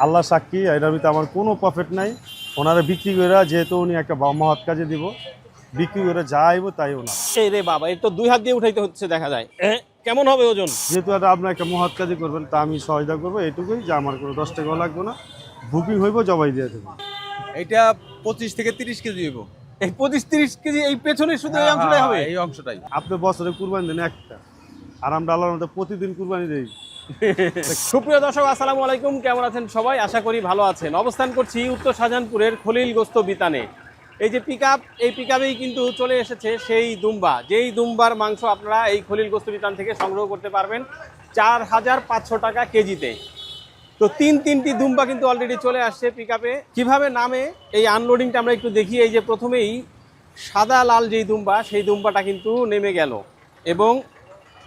আল্লাহ সাক্ষী, এটার ভিতরে আমার কোনো প্রফিট নাই। ওনারা বিক্রি করে, যেহেতু উনি একটা মহৎ কাজে দিব, বিক্রি করে যা আইব তাই ওনার। এই রে বাবা, এর তো 2 হাত দিয়ে উঠাইতে হচ্ছে দেখা যায়। কেমন হবে ওজন? যেহেতু এটা আপনার একটা মহৎ কাজে করবেন, তা আমি সহায়তা করবো এটুকুই, যে আমার কোনো 10 টাকাও লাগবে না, বুকিং হইব, জবাই দিয়ে দেবো। এটা 25 থেকে 30 কেজি হইব। এই 25-30 কেজি এই পেছনে শুধু এই অংশটাই হবে? এই অংশটাই। আপনি বছরে কুরবানি দেন একটা, আর আমরা আল্লাহর মতো প্রতিদিন কুরবানি দেই। সুপ্রিয় দর্শক, আসসালামু আলাইকুম। কেমন আছেন সবাই? আশা করি ভালো আছেন। অবস্থান করছি উত্তর শাহজাহানপুরের খলিল গোস্ত বিতানে। এই যে পিকআপ, এই পিকআপেই কিন্তু চলে এসেছে সেই দুম্বা, যেই দুম্বার মাংস আপনারা এই খলিল গোস্ত বিতান থেকে সংগ্রহ করতে পারবেন 4500 টাকা কেজিতে। তো তিনটি দুম্বা কিন্তু অলরেডি চলে আসছে পিকআপে। কিভাবে নামে এই আনলোডিংটা আমরা একটু দেখি। এই যে প্রথমেই সাদা লাল যেই দুম্বা, সেই দুম্বাটা কিন্তু নেমে গেল এবং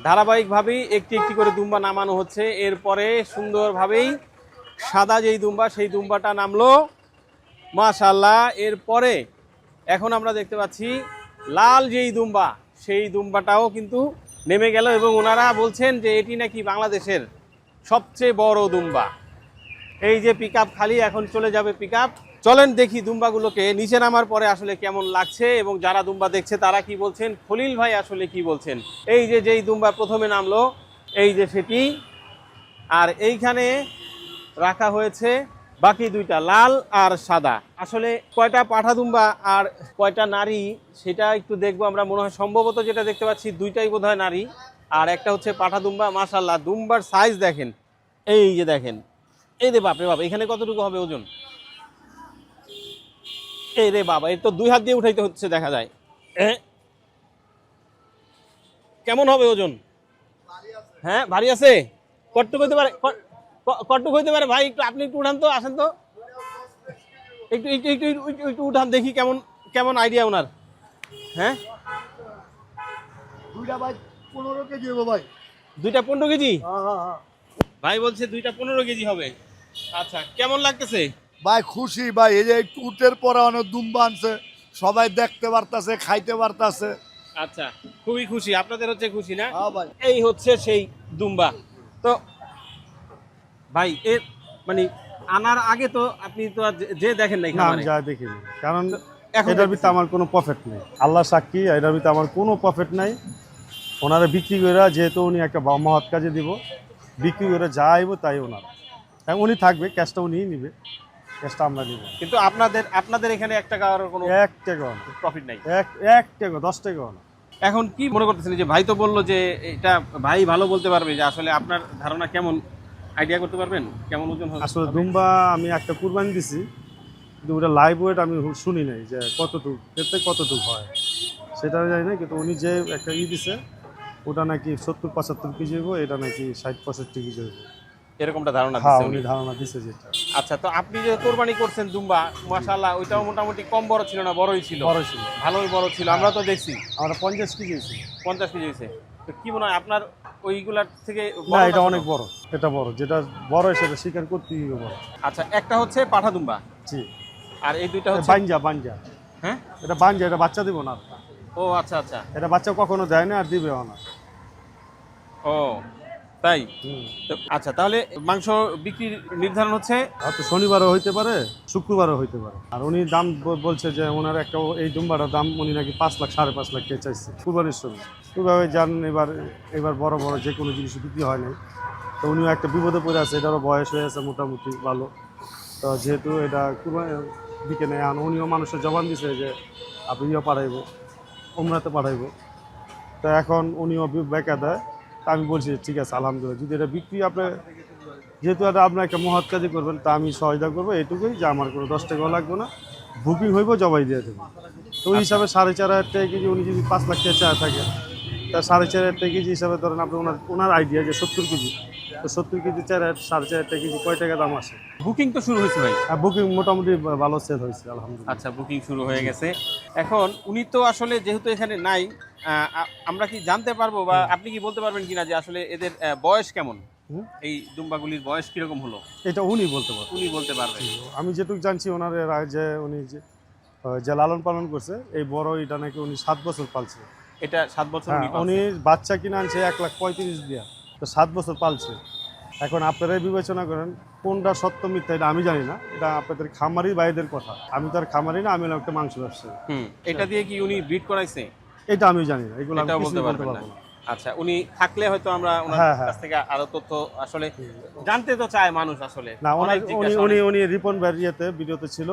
ধারাবাহিকভাবেই একটি একটি করে দুম্বা নামানো হচ্ছে। এরপরে সুন্দরভাবেই সাদা যেই দুম্বা, সেই দুম্বাটা নামলো, মাশাআল্লাহ। এরপরে এখন আমরা দেখতে পাচ্ছি লাল যেই দুম্বা, সেই দুম্বাটাও কিন্তু নেমে গেল এবং ওনারা বলছেন যে এটি নাকি বাংলাদেশের সবচেয়ে বড় দুম্বা। এই যে পিকআপ খালি, এখন চলে যাবে পিকআপ। চলেন দেখি দুম্বাগুলোকে নিচে নামার পরে আসলে কেমন লাগছে এবং যারা দুম্বা দেখছে তারা কি বলছেন, খলিল ভাই আসলে কি বলছেন। এই যে যেই দুম্বা প্রথমে নামলো, এই যে সেটি, আর এইখানে রাখা হয়েছে বাকি দুইটা, লাল আর সাদা। আসলে কয়টা পাঠা দুম্বা আর কয়টা নারী সেটা একটু দেখবো আমরা। মনে হয় সম্ভবত যেটা দেখতে পাচ্ছি দুইটাই বোধহয় নারী, আর একটা হচ্ছে পাঠা দুম্বা। মাশাআল্লাহ, দুম্বার সাইজ দেখেন, এই যে দেখেন, এই রে বাপ রে বাপ, এখানে কতটুকু হবে ওজন? এই রে বাবা, এর তো 2 হাত দিয়ে উঠাইতে হচ্ছে দেখা যায়। কেমন হবে ওজন? হ্যাঁ, ভারী আছে। কতটুকু হইতে পারে? কতটুকু হইতে পারে ভাই? একটু আপনি একটু উঠান তো, আসেন তো, একটু একটু একটু একটু একটু উঠান দেখি কেমন কেমন আইডিয়া ওনার। হ্যাঁ, দুইটা ভাই 15 কেজি হবে ভাই। দুইটা 15 কেজি হ্যাঁ। ভাই বলছে, দুইটা 15 কেজি হবে। আচ্ছা, কেমন লাগতেছে? ভাই খুশি ভাই, এই যে টুটের পরে অনেক দুম্বা আনছে, সবাই দেখতে পারতাছে, খাইতে পারতাছে। আচ্ছা, খুবই খুশি। আপনাদের হচ্ছে খুশি না? হ্যাঁ ভাই। এই হচ্ছে সেই দুম্বা। তো ভাই, এর মানে আনার আগে তো আপনি তো আর যে দেখেন নাই না, আমি খামারে। যা দেখিনি, কারণ এখন এটার ভিতরে আমার কোনো প্রফিট নেই। আল্লাহ সাক্ষী, এটার ভিতরে আমার কোনো প্রফিট নাই। ওনারা বিক্রি করে, যেহেতু উনি একটা মহৎ কাজে দিব, বিক্রি করে যা আইব তাই ওনার। হ্যাঁ, উনি থাকবে, ক্যাশটা উনিই নিবে, ক্যাশটা আমরা নিব। কিন্তু আপনাদের এখানে 1 টাকার কোনো 1 টাকাও না, প্রফিট নাই। 1 টাকা 10 টাকাও না। এখন কি মনে করতেছেন? যে ভাই তো বললো যে এটা ভাই ভালো বলতে পারবে, যে আসলে আপনার ধারণা কেমন, আইডিয়া করতে পারবেন কেমন ওজন হবে? আসলে দুম্বা আমি একটা কুরবানি দিছি, কিন্তু ওটা লাইভ ওয়েট আমি শুনি নাই যে কতটুকু, এতে কতটুকু হয় সেটা আমি জানি না। কিন্তু উনি যে একটা দিছে, ওটা নাকি 70-75 কেজি হইব, এটা নাকি 60-65 কেজি হইব। এরকমটা ধারণা হ্যাঁ, দিচ্ছে উনি উনি। ধারণা দিছে যেটা। আচ্ছা, তো আপনি যে কোরবানি করছেন দুম্বা, মাশাআল্লাহ, ওইটাও মোটামুটি কম বড় ছিল না, বড়ই ছিল, বড় ছিল, ভালোই বড় ছিল, আমরা তো দেখছি। আমরা 50 কেজি হয়েছি। 50 কেজি হয়েছে। তো কি মনে হয় আপনার ওইগুলার থেকে না, বড়টা এটা ছোট? অনেক বড়, এটা বড়, যেটা বড় সেটা স্বীকার করতেই হবে বড়। আচ্ছা, একটা হচ্ছে পাঠা দুম্বা জি, আর এই দুইটা হচ্ছে বাঞ্জা। হ্যাঁ। এটা বাঞ্জা, এটা বাচ্চা দিব না। ও আচ্ছা আচ্ছা। এটা বাচ্চা কখনো দেয় না, আর দিবেও না। ও তাই। হুম। তো আচ্ছা, তাহলে মাংস বিক্রির নির্ধারণ হচ্ছে হয়তো শনিবারও হইতে পারে, শুক্রবারও হইতে পারে। আর উনি দাম বলছে যে ওনার একটা এই দুম্বাটার দাম উনি নাকি 5 লাখ 5.5 লাখ কে চাইছে কুরবানির সময়। ওইভাবে জান, এবার বড় বড় যে কোনো জিনিস বিক্রি হয় নাই, তো উনিও একটা বিপদে পড়ে আছে। এটারও বয়স হয়ে আছে মোটামুটি ভালো। তো যেহেতু এটা কুরবানি দিকে নেই, আর উনিও মানুষের জবান দিছে যে আপনি পাঠাইবো, উমরাতে পাঠাইবো। তো এখন উনিও বেকা দেয়। তা আমি বলছি ঠিক আছে, আলহামদুলিল্লাহ, যদি এটা বিক্রি আপনার, যেহেতু এটা আপনার একটা মহৎ কাজই করবেন, তা আমি সহায়তা করবো এটুকুই, যে আমার কোনো 10 টাকাও লাগবে না, বুকিং হইব, জবাই দিয়ে দেবো। তো ওই হিসাবে 4,500 টাকা কেজি, উনি যদি 5 লাখ টাকা চায় থাকে, তা 4,500 টাকা কেজি হিসাবে ধরেন আপনি ওনার আইডিয়া যে 70 কেজি, তো 70 কেজি 4,500 টাকা কেজি কয় টাকা দাম আসে। বুকিং তো শুরু হয়েছে ভাই। আর বুকিং মোটামুটি ভালো সেল হয়েছে আলহামদুলিল্লাহ। আচ্ছা, বুকিং শুরু হয়ে গেছে। এখন উনি তো আসলে যেহেতু এখানে নাই, আমরা কি জানতে পারবো বা আপনি কি বলতে পারবেন কিনা যে আসলে এদের বয়স কেমন, হুম? এই দুম্বাগুলির বয়স কিরকম হলো? এটা উনি বলতে পারেন। উনি বলতে পারবেন। আমি যেটুকু জানছি ওনার এর আগে যে উনি যে লালন পালন করছে, এই বড় এটা নাকি উনি 7 বছর পালছে। এটা 7 বছর হ্যাঁ, উনি পালছে। উনি বাচ্চা কিনে আনছে 1,35,000 দিয়া, তো 7 বছর পালছে। এখন আপনারাই বিবেচনা করেন কোনটা সত্য মিথ্যা, এটা আমি জানি না, এটা আপনাদের খামারি ভাইদের কথা। আমি তো আর খামারি না, আমি হলাম একটা মাংস ব্যবসায়ী। এটা দিয়ে কি উনি ব্রিড করাইছে? এটা আমি জানি না, এগুলো আমি এটাও কিছুই বলতে বলতে পারবেন পারবো না। না। আচ্ছা, উনি থাকলে হয়তো আমরা ওনার হ্যাঁ, হ্যাঁ। কাছ থেকে আরো তথ্য আসলে জানতে তো চায় মানুষ আসলে। না, অনেক জিজ্ঞাসা, অনেক। উনি রিপন ভাইয়ের ইয়েতে ভিডিওতে ছিল,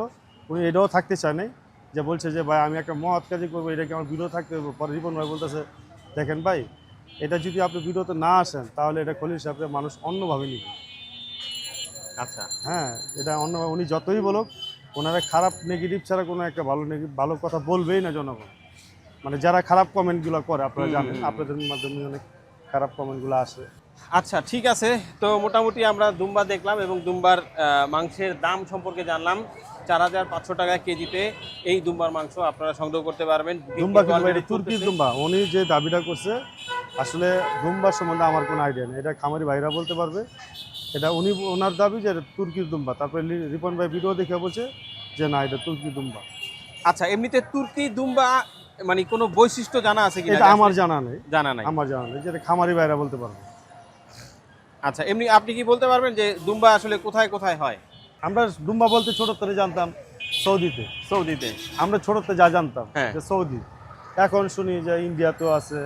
উনি এটাও থাকতে চায় নাই, যে বলছে যে ভাই আমি একটা মহৎ কাজই করবো, এটাকে আমার ভিডিও থাকতে হবে। পরে রিপন ভাই বলতেছে দেখেন ভাই, এটা যদি আপনি ভিডিওতে না আসেন তাহলে এটা খলিল সাহেবের মানুষ অন্যভাবে নিবে। আচ্ছা, হ্যাঁ, এটা অন্যভাবে উনি যতই বলুক, ওনারা খারাপ নেগেটিভ ছাড়া কোনো একটা ভালো কথা বলবেই না জনগণ। মানে যারা খারাপ কমেন্টগুলো করে আপনারা জানেন, আপনাদের মাধ্যমে অনেক খারাপ কমেন্টগুলো আসে। আচ্ছা, ঠিক আছে। তো মোটামুটি আমরা দুম্বা দেখলাম এবং দুম্বার মাংসের দাম সম্পর্কে জানলাম। 4,500 টাকা কেজিতে এই দুম্বার মাংস আপনারা সংগ্রহ করতে পারবেন। দুম্বা কিন্তু এটা তুর্কির দুম্বা, উনি যে দাবিটা করছে আসলে দুম্বার সম্বন্ধে আমার কোনো আইডিয়া নেই, এটা খামারি ভাইরা বলতে পারবে। এটা উনি ওনার দাবি যে এটা তুর্কির দুম্বা, তারপরে রিপন ভাই ভিডিও দেখে বলছে যে না এটা তুর্কি দুম্বা। আচ্ছা, এমনিতে তুর্কি দুম্বা মানে কোনো বৈশিষ্ট্য জানা আছে কিনা? এটা আমার জানা নেই, জানা নাই। আমার জানা নেই, যেটা খামারি ভাইরা বলতে পারবে। আচ্ছা, এমনি আপনি কি বলতে পারবেন যে দুম্বা আসলে কোথায় কোথায় হয়? আমরা দুম্বা বলতে ছোটতে জানতাম সৌদিতে, সৌদিতে। আমরা ছোটতে যা জানতাম হ্যাঁ। যে সৌদি। এখন শুনি যে ইন্ডিয়াতেও আছে,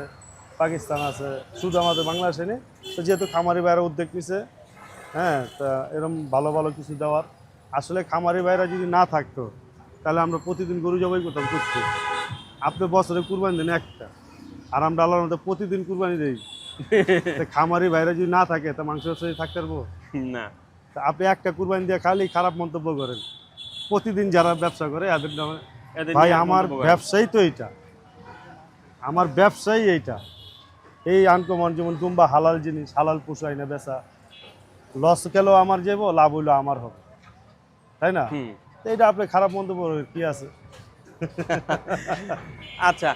পাকিস্তান আছে, শুধু আমাদের বাংলাদেশে নেই। তো যেহেতু খামারি ভাইরা উদ্যোগ নিছে, হ্যাঁ, তা এরকম ভালো ভালো কিছু দেওয়ার। আসলে খামারি ভাইরা যদি না থাকতো তাহলে আমরা প্রতিদিন গরু জবাই করতাম করতে। আপনি বছরে কুরবানি দেন একটা, আর আমরা আল্লাহর মধ্যে প্রতিদিন কুরবানি দিই। তা খামারি ভাইরা যদি না থাকে তা মাংস ব্যবসায়ী থাকতে পারবো না। তা আপনি একটা কুরবানি দিয়ে খালি খারাপ মন্তব্য করেন। প্রতিদিন যারা ব্যবসা করে এদের নামে এদের ভাই নিয়ে আমার মন্তব্য করেন। ব্যবসায়ী তো এইটা, আমার ব্যবসায়ী এইটা। এই আনকমন যেমন দুম্বা হালাল জিনিস, হালাল পশু আইনা বেচা, লস গেলেও আমার যাবো, লাভ হইলেও আমার হবে, তাই না? হুম। তো এইটা আপনি খারাপ মন্তব্য করেন, কি আছে? আচ্ছা,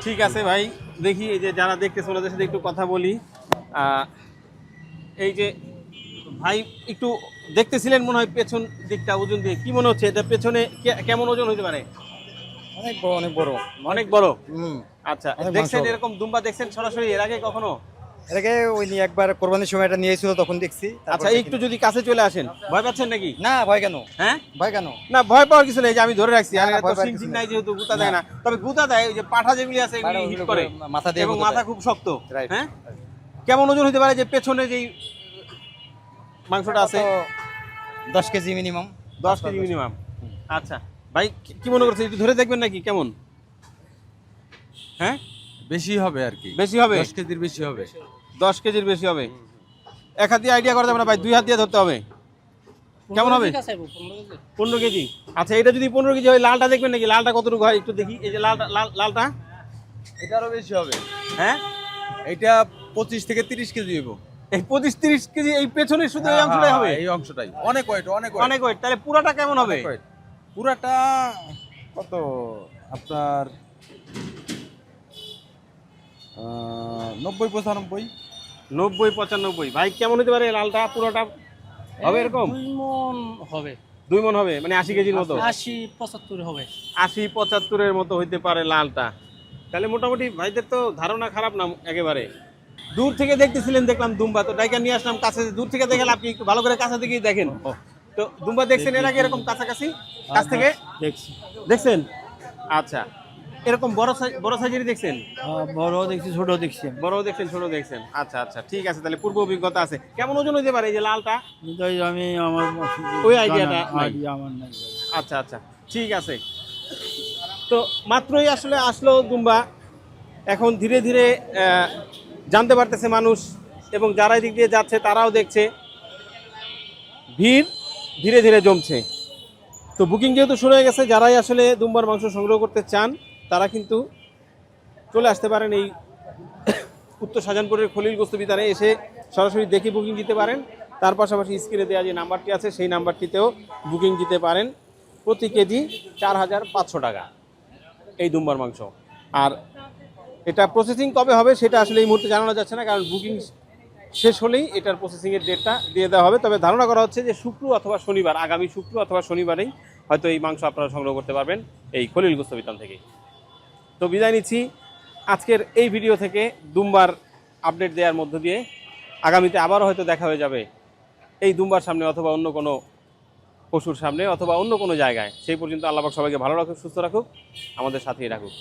ঠিক আছে ভাই, দেখি এই যে যারা দেখতেছে ওনাদের সাথে একটু কথা বলি। এই যে ভাই একটু দেখতেছিলেন মনে হয় পেছন দিকটা ওজন দিয়ে, কি মনে হচ্ছে এটা পেছনে কেমন ওজন হতে পারে? অনেক বড়, অনেক বড়। অনেক বড়। হুম। আচ্ছা, অনেক দেখছেন মাংস হবে। এরকম দুম্বা দেখছেন সরাসরি এর আগে কখনো? এর আগে ওই নিয়ে একবার কোরবানির সময় এটা নিয়েছিল, তখন দেখছি। তারপর আচ্ছা, একটু যদি কাছে চলে আসেন। ভয় পাচ্ছেন নাকি? না, ভয় কেন? হ্যাঁ, ভয় কেন? না ভয় পাওয়ার কিছু নেই, যে আমি ধরে রাখছি। না, আর না, এত ভয় পাওয়ার সিং কিছু সিং নেই। নাই, যেহেতু গুতা দেয় না। তবে গুতা দেয় ওই যে পাঠা যেগুলি আছে এগুলি হিট করে মাথা দিয়ে এবং গুঁতো মাথা দেয়। খুব শক্ত। Right. হ্যাঁ, কেমন ওজন হতে পারে যে পেছনে যেই মাংসটা আছে? 10 কেজি মিনিমাম। 10 KG minimum. আচ্ছা ভাই, কি মনে করছেন, একটু ধরে দেখবেন নাকি কেমন? হ্যাঁ, বেশি হবে আর কি, বেশি হবে। 10 কেজির বেশি হবে। 10 কেজির বেশি হবে। এক হাত দিয়ে আইডিয়া করা যাবে না ভাই, 2 হাত দিয়ে ধরতে হবে। কেমন হবে? 15 কেজি। আচ্ছা, এটা যদি 15 কেজি হয়, লালটা দেখবেন নাকি? লালটা কতটুকু হয় একটু দেখি। এই যে লালটা, লালটা। এটারও বেশি হবে। হ্যাঁ, এটা 25 থেকে 30 কেজি হইব। এই 25-30 কেজি এই পেছনে শুধু এই অংশটাই হবে? এই অংশটাই অনেক ওয়েট, অনেক ওয়েট। অনেক ওয়েট। তাহলে পুরাটা কেমন হবে? পুরাটা কত আপনার 90-95। 90-95। ভাই কেমন হতে পারে লালটা পুরোটা? হবে এরকম 2 মণ হবে, 2 মণ হবে, মানে 80 কেজির মতো। 80-75 হবে। 80-75-এর মতো হইতে পারে লালটা। তাহলে মোটামুটি ভাইদের তো ধারণা খারাপ না একেবারে। দূর থেকে দেখতেছিলেন, দেখলাম দুম্বা, তো ডাইকা নিয়ে আসলাম কাছে। দূর থেকে দেখেন, আপনি একটু ভালো করে কাছে থেকে দেখেন। তো দুম্বা দেখছেন এর আগে এরকম কাছাকাছি? কাছ থেকে দেখছি, দেখছেন? আচ্ছা, এরকম বড় সাইজেরই দেখছেন? বড় দেখছি, ছোট দেখছি। বড় দেখছেন, ছোট দেখছেন। আচ্ছা আচ্ছা, ঠিক আছে, তাহলে পূর্ব অভিজ্ঞতা আছে। কেমন ওজন হতে পারে এই যে লালটা? কিন্তু আমি আমার ওই আইডিয়াটা নাই। আইডিয়া আমার নাই। আচ্ছা আচ্ছা, ঠিক আছে। তো মাত্রই আসলে আসলো দুম্বা, এখন ধীরে ধীরে জানতে পারতেছে মানুষ, এবং যারা এদিক দিয়ে যাচ্ছে তারাও দেখছে ভিড় ধীরে ধীরে জমছে। তো বুকিং যেহেতু শুরু হয়ে গেছে, যারাই আসলে দুম্বার মাংস সংগ্রহ করতে চান তারা কিন্তু চলে আসতে পারেন এই উত্তর শাহজাহানপুরের খলিল গোস্ত বিতানে, এসে সরাসরি দেখে বুকিং দিতে পারেন। তার পাশাপাশি স্ক্রিনে দেওয়া যে নাম্বারটি আছে সেই নাম্বারটিতেও বুকিং দিতে পারেন। প্রতি কেজি 4,500 টাকা এই দুম্বার মাংস। আর এটা প্রসেসিং কবে হবে সেটা আসলে এই মুহূর্তে জানানো যাচ্ছে না, কারণ বুকিং শেষ হলেই এটার প্রসেসিংয়ের ডেটটা দিয়ে দেওয়া হবে। তবে ধারণা করা হচ্ছে যে শুক্র অথবা শনিবার, আগামী শুক্র অথবা শনিবারেই হয়তো এই মাংস আপনারা সংগ্রহ করতে পারবেন এই খলিল গোস্ত বিতান থেকে। তো বিদায় নিচ্ছি আজকের এই ভিডিও থেকে দুম্বার আপডেট দেওয়ার মধ্য দিয়ে। আগামীতে আবারও হয়তো দেখা হয়ে যাবে এই দুম্বার সামনে অথবা অন্য কোনো পশুর সামনে অথবা অন্য কোনো জায়গায়। সেই পর্যন্ত আল্লাহ পাক সবাইকে ভালো রাখুক, সুস্থ রাখুক, আমাদের সাথেই রাখুক।